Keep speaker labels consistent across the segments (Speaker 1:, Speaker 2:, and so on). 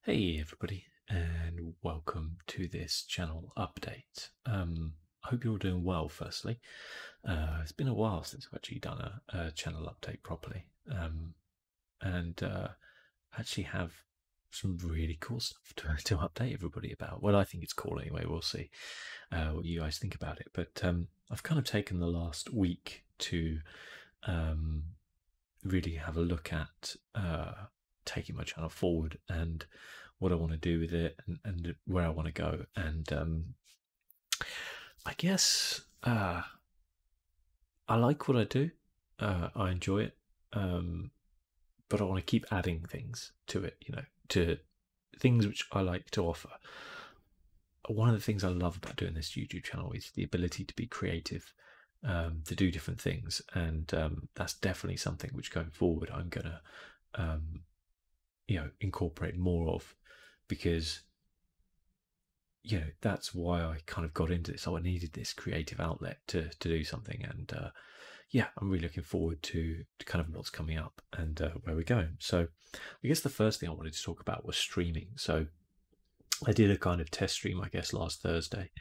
Speaker 1: Hey everybody, and welcome to this channel update. I hope you're all doing well. Firstly, it's been a while since I've actually done a channel update properly, and actually have some really cool stuff to update everybody about. Well, I think it's cool anyway. We'll see what you guys think about it. But I've kind of taken the last week to um, really have a look at taking my channel forward and what I want to do with it and where I want to go. And I guess I like what I do. I enjoy it, but I want to keep adding things to it. To things which I like to offer. One of the things I love about doing this YouTube channel is the ability to be creative, to do different things, and that's definitely something which going forward I'm gonna incorporate more of, because that's why I kind of got into this. So I needed this creative outlet to do something, and I'm really looking forward to kind of what's coming up and where we're going. So I guess the first thing I wanted to talk about was streaming. So I did a kind of test stream, I guess, last Thursday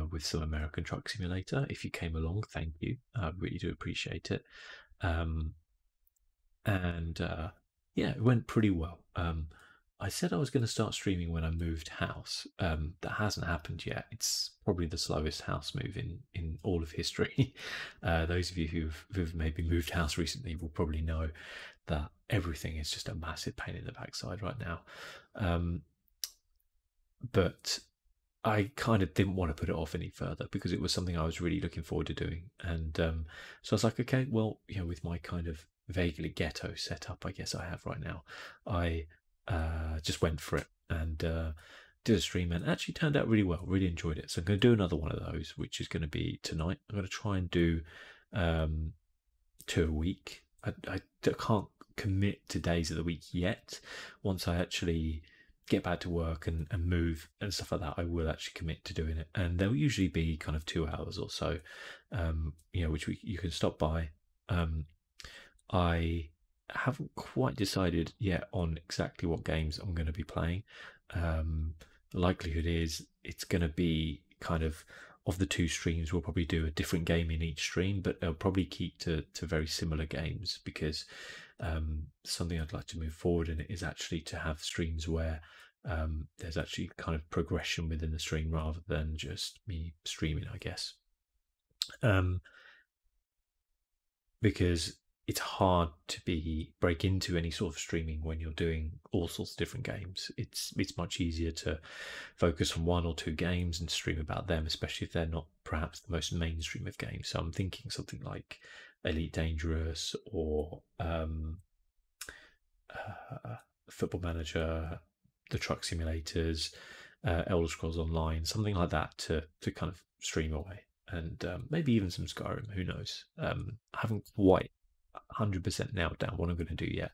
Speaker 1: with some American Truck Simulator. If you came along, thank you. I really do appreciate it. It went pretty well. I said I was going to start streaming when I moved house. That hasn't happened yet. It's probably the slowest house move in all of history. Those of you who've maybe moved house recently will probably know that everything is just a massive pain in the backside right now. But I kind of didn't want to put it off any further because it was something I was really looking forward to doing. And so I was like, okay, well, with my kind of vaguely ghetto setup, I guess I have right now, I just went for it and did a stream, and actually turned out really well. Really enjoyed it. So I'm going to do another one of those, which is going to be tonight. I'm going to try and do 2 a week. I can't commit to days of the week yet. Once I actually get back to work and move and stuff like that, I will actually commit to doing it, and they'll usually be kind of 2 hours or so, which you can stop by. I haven't quite decided yet on exactly what games I'm going to be playing. The likelihood is it's going to be kind of the 2 streams, we'll probably do a different game in each stream, but they'll probably keep to very similar games, because something I'd like to move forward in it is actually to have streams where there's actually kind of progression within the stream rather than just me streaming, I guess. Because it's hard to break into any sort of streaming when you're doing all sorts of different games. It's much easier to focus on 1 or 2 games and stream about them, especially if they're not perhaps the most mainstream of games. So I'm thinking something like Elite Dangerous or Football Manager, the Truck Simulators, Elder Scrolls Online, something like that to kind of stream away. And maybe even some Skyrim, who knows. I haven't quite 100% nailed down what I'm going to do yet.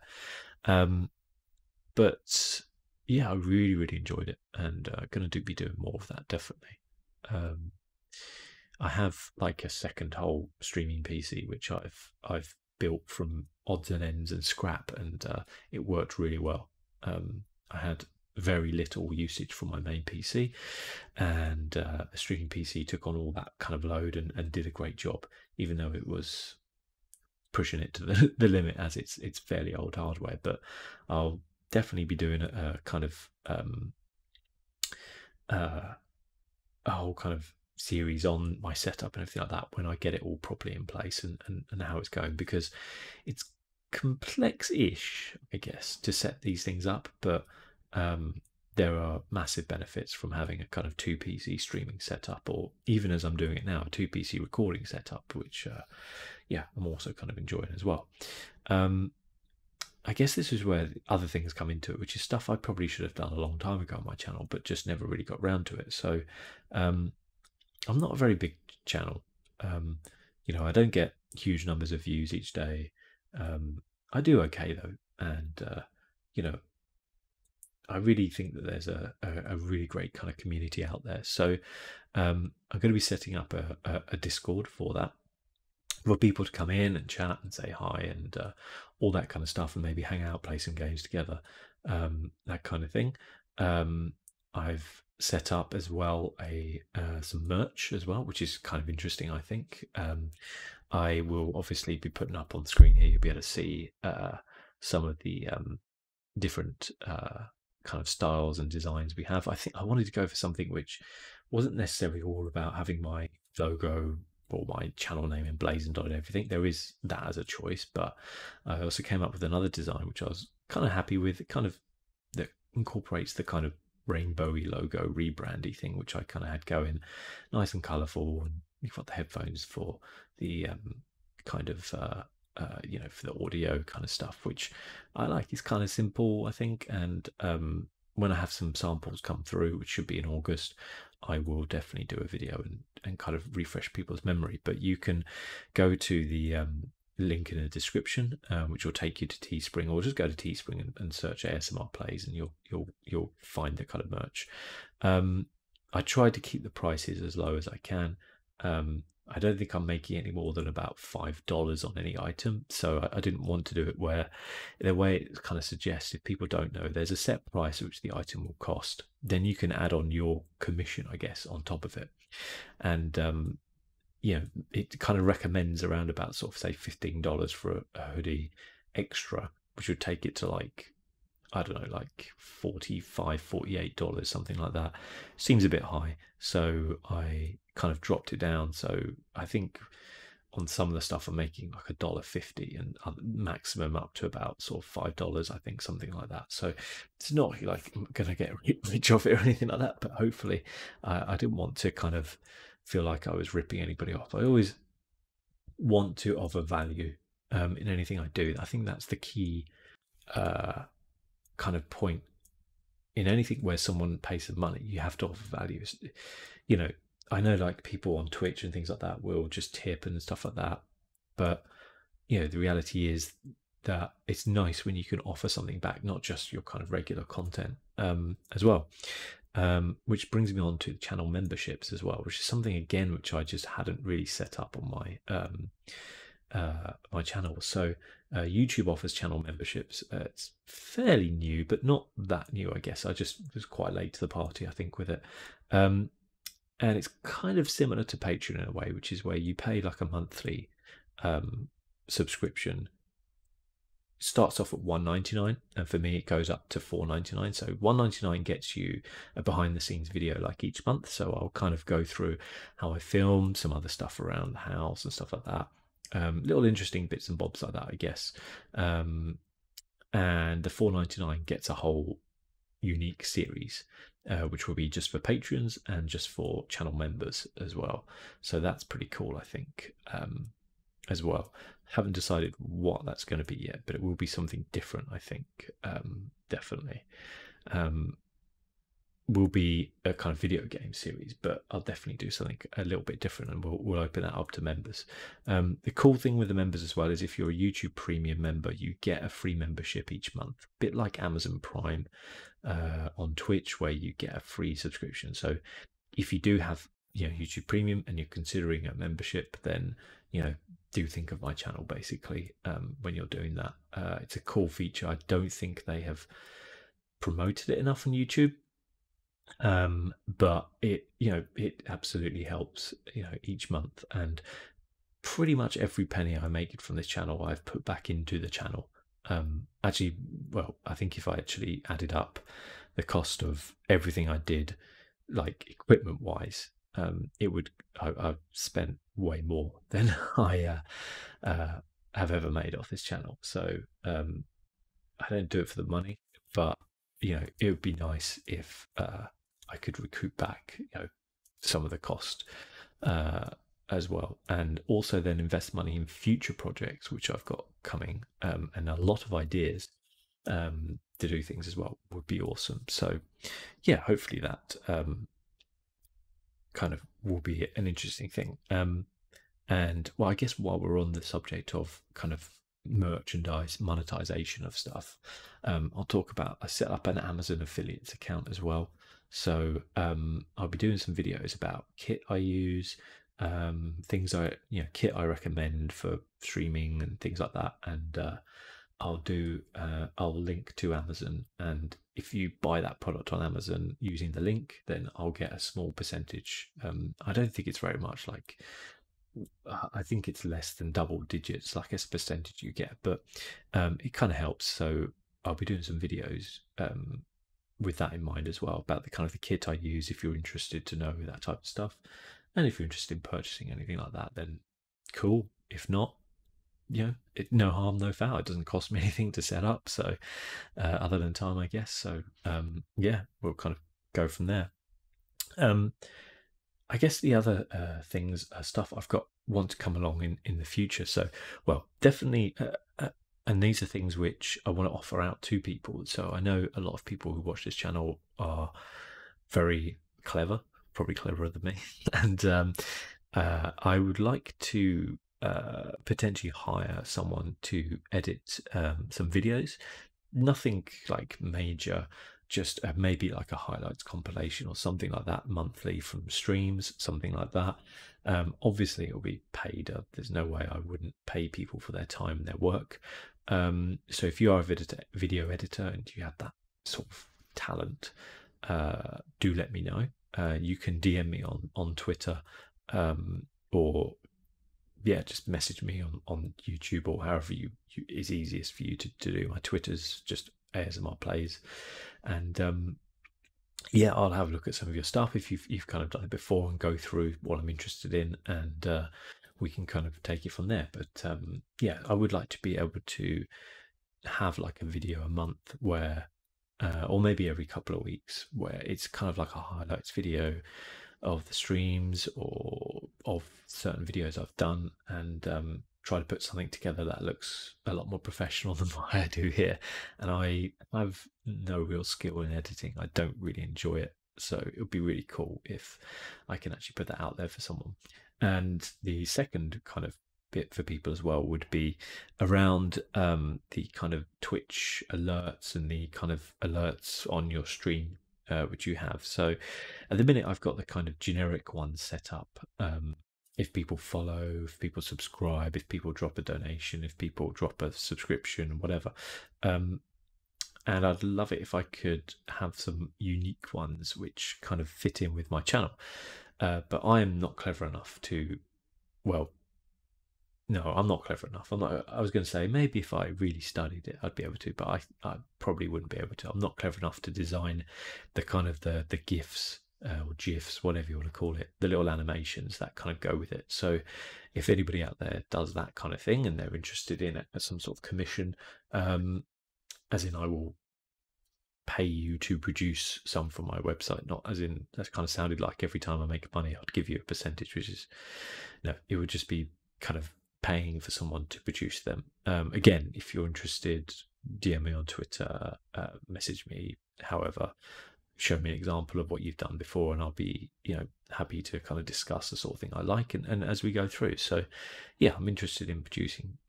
Speaker 1: But yeah, I really enjoyed it, and going to be doing more of that, definitely. I have like a second whole streaming PC, which I've built from odds and ends and scrap, and it worked really well. I had very little usage from my main PC, and a streaming PC took on all that kind of load and did a great job, even though it was pushing it to the limit, as it's fairly old hardware. But I'll definitely be doing a kind of a whole kind of series on my setup and everything like that when I get it all properly in place and how it's going, because it's complex-ish, I guess, to set these things up, but there are massive benefits from having a kind of 2 PC streaming setup, or even as I'm doing it now, a 2 PC recording setup, which I'm also kind of enjoying as well. I guess this is where other things come into it, which is stuff I probably should have done a long time ago on my channel, but just never really got around to it. So I'm not a very big channel. I don't get huge numbers of views each day. I do okay though, and I really think that there's a really great kind of community out there. So I'm going to be setting up a Discord for that, for people to come in and chat and say hi and all that kind of stuff, and maybe hang out, play some games together, that kind of thing. I've set up as well some merch as well, which is kind of interesting, I think. I will obviously be putting up on the screen here. You'll be able to see some of the different kind of styles and designs we have. I think I wanted to go for something which wasn't necessarily all about having my logo or my channel name emblazoned on everything. There is that as a choice, but I also came up with another design which I was kind of happy with. It kind of that incorporates the kind of rainbowy logo rebrandy thing which I kind of had going, nice and colourful, and you've got the headphones for the kind of for the audio kind of stuff, which I like. It's kind of simple, I think, and when I have some samples come through, which should be in August, I will definitely do a video and kind of refresh people's memory. But you can go to the link in the description, which will take you to Teespring, or just go to Teespring and search ASMRplays, and you'll find the kind of merch. I tried to keep the prices as low as I can. I don't think I'm making any more than about $5 on any item, so I didn't want to do it where the way it kind of suggests, if people don't know, there's a set price at which the item will cost, then you can add on your commission, I guess, on top of it. And it kind of recommends around about sort of say $15 for a hoodie extra, which would take it to like, I don't know, like $45, $48, something like that. Seems a bit high, so I kind of dropped it down. So I think on some of the stuff I'm making like $1.50, and maximum up to about sort of $5, I think, something like that. So it's not like I'm gonna get rich off it or anything like that, but hopefully I didn't want to kind of feel like I was ripping anybody off. I always want to offer value in anything I do. I think that's the key kind of point in anything where someone pays some money. You have to offer value. I know like people on Twitch and things like that will just tip and stuff like that, but the reality is that it's nice when you can offer something back, not just your kind of regular content as well. Which brings me on to channel memberships as well, which is something again which I just hadn't really set up on my channel. So YouTube offers channel memberships. It's fairly new, but not that new, I guess. I just was quite late to the party, I think, with it. And it's kind of similar to Patreon in a way, which is where you pay like a monthly subscription. Starts off at $1.99, and for me it goes up to $4.99. So $1.99 gets you a behind the scenes video like each month. So I'll kind of go through how I filmed, some other stuff around the house and stuff like that. Little interesting bits and bobs like that, I guess. And the $4.99 gets a whole unique series, which will be just for patrons and just for channel members as well. So that's pretty cool, I think, as well. Haven't decided what that's going to be yet, but it will be something different, I think. Definitely will be a kind of video game series, but I'll definitely do something a little bit different, and we'll open that up to members. The cool thing with the members as well is if you're a YouTube Premium member, you get a free membership each month, a bit like Amazon Prime on Twitch, where you get a free subscription. So if you do have YouTube Premium and you're considering a membership, then do think of my channel basically when you're doing that. It's a cool feature. I don't think they have promoted it enough on YouTube, but it absolutely helps each month, and pretty much every penny I make from this channel I've put back into the channel. Actually, well, I think if I actually added up the cost of everything I did, like equipment wise, I've spent way more than I have ever made off this channel. So I don't do it for the money, but it would be nice if I could recoup back some of the cost as well, and also then invest money in future projects which I've got coming, and a lot of ideas to do things as well would be awesome. So yeah, hopefully that kind of will be an interesting thing. And well, I guess while we're on the subject of kind of merchandise monetization of stuff, I'll talk about, I set up an Amazon affiliates account as well. So I'll be doing some videos about kit I use, things kit I recommend for streaming and things like that. And I'll link to Amazon, and if you buy that product on Amazon using the link, then I'll get a small percentage. I don't think it's very much, like I think it's less than double digits, like as a percentage you get, but it kind of helps. So I'll be doing some videos with that in mind as well, about the kind of the kit I use, if you're interested to know that type of stuff. And if you're interested in purchasing anything like that, then cool. If not, no harm, no foul. It doesn't cost me anything to set up, so other than time, I guess. So yeah, we'll kind of go from there. I guess the other things, stuff I've got want to come along in the future. So, well, definitely, and these are things which I want to offer out to people. So I know a lot of people who watch this channel are very clever, probably cleverer than me, and I would like to potentially hire someone to edit some videos. Nothing like major, just maybe like a highlights compilation or something like that monthly from streams, something like that. Obviously, it'll be paid. There's no way I wouldn't pay people for their time and their work. So if you are a video editor and you have that sort of talent, do let me know. You can DM me on Twitter, or just message me on YouTube, or however is easiest for you to do. My Twitter's just ASMRplays, and I'll have a look at some of your stuff if you've kind of done it before, and go through what I'm interested in, and we can kind of take it from there. But I would like to be able to have like a video a month where, or maybe every couple of weeks, where it's kind of like a highlights video of the streams or of certain videos I've done, and try to put something together that looks a lot more professional than what I do here. And I have no real skill in editing. I don't really enjoy it. So it would be really cool if I can actually put that out there for someone. And the second kind of bit for people as well would be around the kind of Twitch alerts and the kind of alerts on your stream, which you have. So at the minute, I've got the kind of generic one set up. If people follow, if people subscribe, if people drop a donation, if people drop a subscription, whatever. And I'd love it if I could have some unique ones which kind of fit in with my channel. But I am not clever enough to, well, no, I'm not clever enough. I was going to say maybe if I really studied it, I'd be able to, but I probably wouldn't be able to. I'm not clever enough to design the kind of the GIFs, or GIFs, whatever you want to call it, the little animations that kind of go with it. So if anybody out there does that kind of thing and they're interested in it as some sort of commission, as in I will pay you to produce some for my website, not as in, that kind of sounded like every time I make money I'd give you a percentage, which is, no, it would just be kind of paying for someone to produce them. Again, if you're interested, DM me on Twitter, message me, however, show me an example of what you've done before, and I'll be happy to kind of discuss the sort of thing I like, and as we go through. So yeah, I'm interested in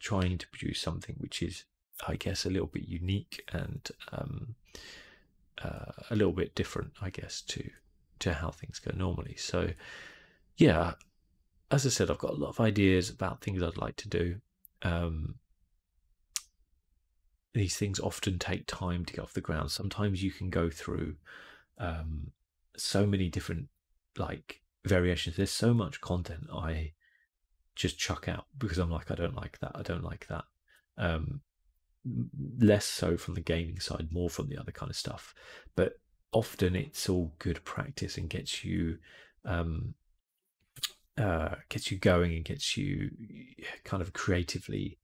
Speaker 1: trying to produce something which is, I guess, a little bit unique and a little bit different, I guess, to how things go normally. So yeah, as I said, I've got a lot of ideas about things I'd like to do. These things often take time to get off the ground. Sometimes you can go through so many different like variations. There's so much content I just chuck out because I'm like, I don't like that, I don't like that. Less so from the gaming side, more from the other kind of stuff. But often it's all good practice and gets you going and gets you kind of creatively,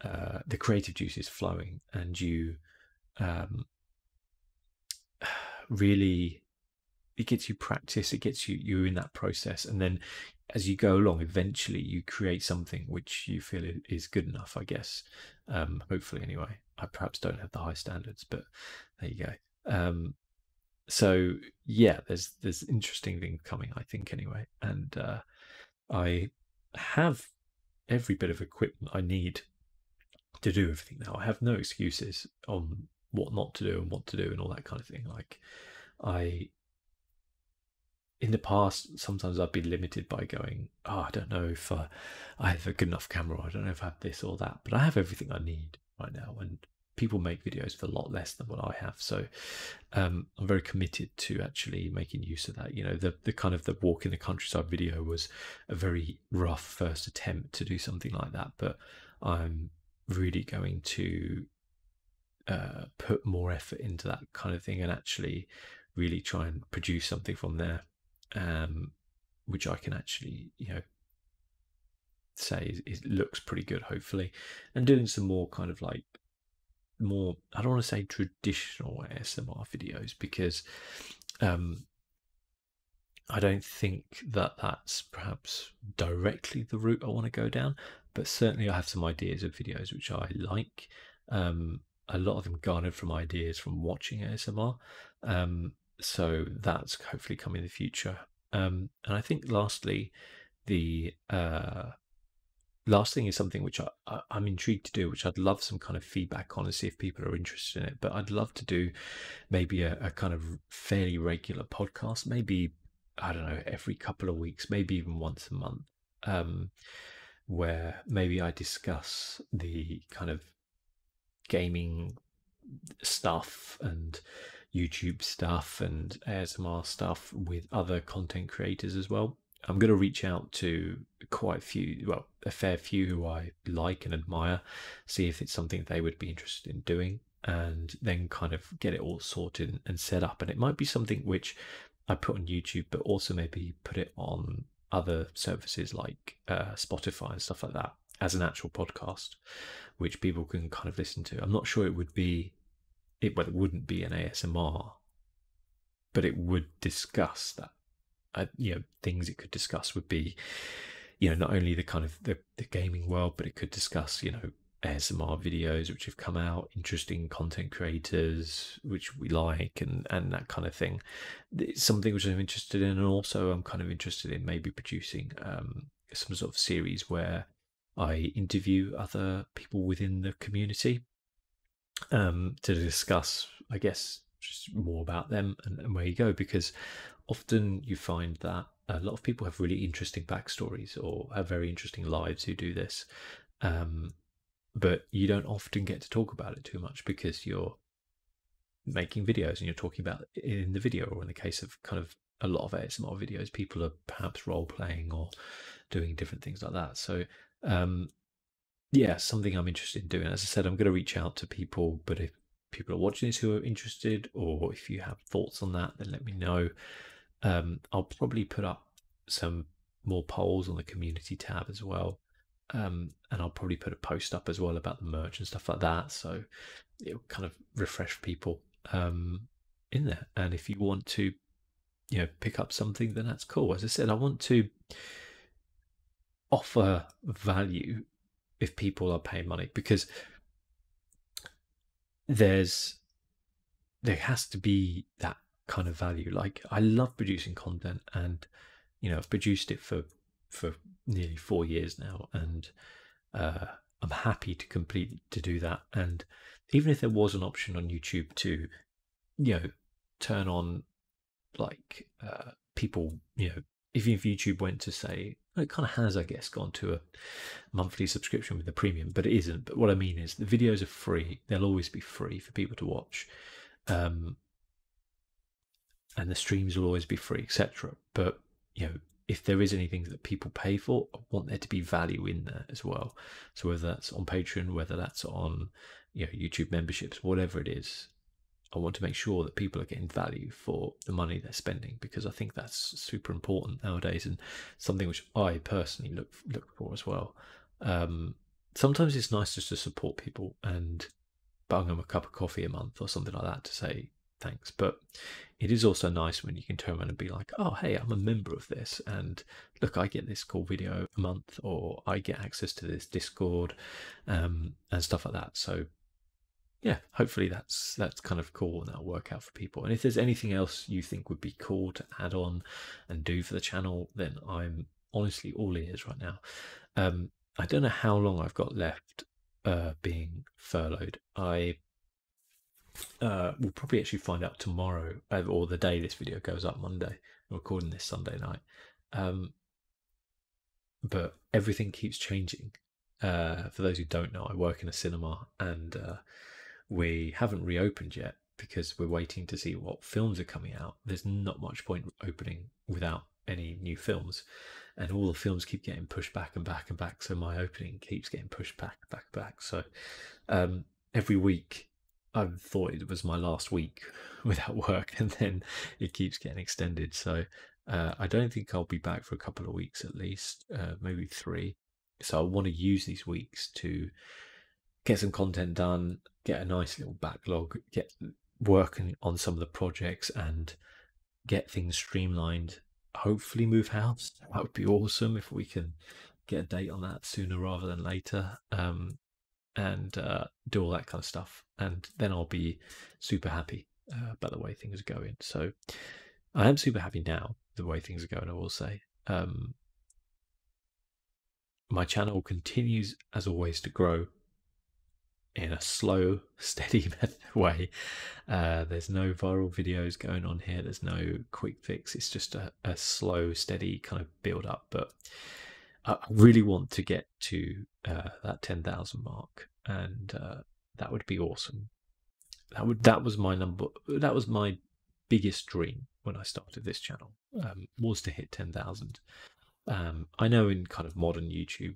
Speaker 1: the creative juices flowing, and you really, it gets you practice, it gets you in that process, and then as you go along, eventually you create something which you feel is good enough, I guess. Hopefully, anyway. I perhaps don't have the high standards, but there you go. So yeah, there's interesting things coming, I think, anyway, and I have every bit of equipment I need to do everything now. I have no excuses on what not to do and what to do and all that kind of thing. Like, in the past, sometimes I've been limited by going, oh, I don't know if I have a good enough camera. I don't know if I have this or that, but I have everything I need right now. And people make videos for a lot less than what I have. So I'm very committed to actually making use of that. You know, the kind of the walk in the countryside video was a very rough first attempt to do something like that, but I'm really going to put more effort into that kind of thing and actually really try and produce something from there, which I can actually, you know, say it looks pretty good, hopefully, and doing some more kind of like more, I don't want to say traditional ASMR videos, because I don't think that that's perhaps directly the route I want to go down, but certainly I have some ideas of videos which I like. A lot of them garnered from ideas from watching ASMR. So that's hopefully coming in the future. And I think lastly, the last thing is something which I'm intrigued to do, which I'd love some kind of feedback on and see if people are interested in it. But I'd love to do maybe a kind of fairly regular podcast, maybe, I don't know, every couple of weeks, maybe even once a month, where maybe I discuss the kind of gaming stuff and YouTube stuff and ASMR stuff with other content creators as well. I'm going to reach out to quite a few, well, a fair few who I like and admire, see if it's something they would be interested in doing, and then kind of get it all sorted and set up. And it might be something which I put on YouTube, but also maybe put it on other services like Spotify and stuff like that as an actual podcast, which people can kind of listen to. I'm not sure it would be, well, it wouldn't be an ASMR, but it would discuss that. You know, things it could discuss would be, you know, not only the kind of the gaming world, but it could discuss, you know, ASMR videos which have come out, interesting content creators which we like, and that kind of thing. It's something which I'm interested in, and also I'm kind of interested in maybe producing some sort of series where I interview other people within the community to discuss, I guess, just more about them and where you go, because often you find that a lot of people have really interesting backstories or have very interesting lives who do this, but you don't often get to talk about it too much because you're making videos and you're talking about it in the video, or in the case of kind of a lot of ASMR videos, people are perhaps role playing or doing different things like that. So yeah, something I'm interested in doing. As I said, I'm going to reach out to people, but if people are watching this who are interested, or if you have thoughts on that, then let me know. I'll probably put up some more polls on the community tab as well, and I'll probably put a post up as well about the merch and stuff like that, so it'll kind of refresh people in there. And if you want to, you know, pick up something, then that's cool. As I said, I want to offer value if people are paying money, because there has to be that kind of value. Like, I love producing content, and you know, I've produced it for nearly 4 years now, and I'm happy to do that. And even if there was an option on YouTube to, you know, turn on like people, you know, if YouTube went to say, it kind of has, I guess, gone to a monthly subscription with the premium, but it isn't. But what I mean is the videos are free. They'll always be free for people to watch. And the streams will always be free, etc. But, you know, if there is anything that people pay for, I want there to be value in there as well. So whether that's on Patreon, whether that's on, you know, YouTube memberships, whatever it is, I want to make sure that people are getting value for the money they're spending, because I think that's super important nowadays, and something which I personally look for as well. Sometimes it's nice just to support people and bung them a cup of coffee a month or something like that to say thanks, but it is also nice when you can turn around and be like, oh hey, I'm a member of this, and look, I get this cool video a month, or I get access to this Discord, and stuff like that. So yeah, hopefully that's kind of cool, and that'll work out for people. And if there's anything else you think would be cool to add on and do for the channel, then I'm honestly all ears right now. I don't know how long I've got left being furloughed. I We'll probably actually find out tomorrow, or the day this video goes up, Monday. I'm recording this Sunday night. But everything keeps changing. For those who don't know, I work in a cinema, and we haven't reopened yet because we're waiting to see what films are coming out. There's not much point opening without any new films, and all the films keep getting pushed back and back and back. So my opening keeps getting pushed back, back, back. So every week I thought it was my last week without work, and then it keeps getting extended. So I don't think I'll be back for a couple of weeks at least, maybe 3. So I want to use these weeks to get some content done, get a nice little backlog, get working on some of the projects, and get things streamlined. Hopefully move house. That would be awesome if we can get a date on that sooner rather than later. And do all that kind of stuff, and then I'll be super happy about the way things are going. So I am super happy now the way things are going, I will say. My channel continues as always to grow in a slow, steady way. There's no viral videos going on here, there's no quick fix, it's just a slow, steady kind of build up. But I really want to get to that 10,000 mark, and that would be awesome. That was my number. That was my biggest dream when I started this channel, was to hit 10,000. I know in kind of modern YouTube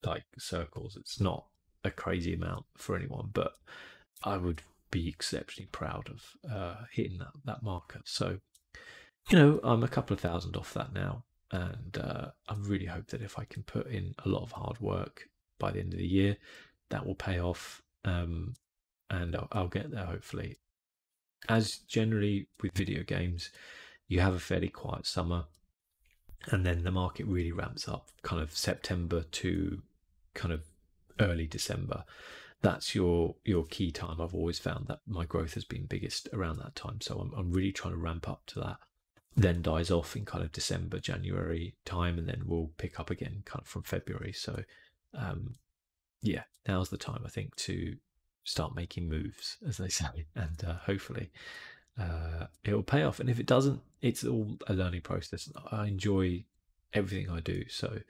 Speaker 1: like circles, it's not a crazy amount for anyone, but I would be exceptionally proud of hitting that marker. So, I'm a couple of thousand off that now. And I really hope that if I can put in a lot of hard work by the end of the year, that will pay off, and I'll get there hopefully. As generally with video games, you have a fairly quiet summer, and then the market really ramps up kind of September to kind of early December. That's your key time. I've always found that my growth has been biggest around that time, so I'm really trying to ramp up to that. Then dies off in kind of December, January time, and then we'll pick up again kind of from February. So yeah, now's the time I think to start making moves, as they say, and hopefully it'll pay off. And if it doesn't, it's all a learning process. I enjoy everything I do, so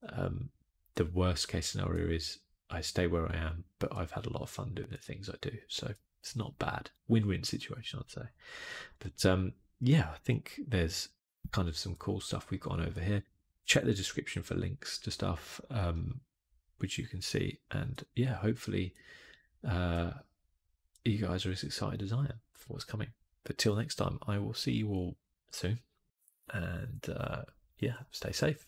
Speaker 1: the worst case scenario is I stay where I am, but I've had a lot of fun doing the things I do, so it's not bad. Win-win situation, I'd say. But yeah, I think there's kind of some cool stuff we've got over here. Check the description for links to stuff which you can see, and yeah, hopefully you guys are as excited as I am for what's coming. But till next time, I will see you all soon, and yeah, stay safe.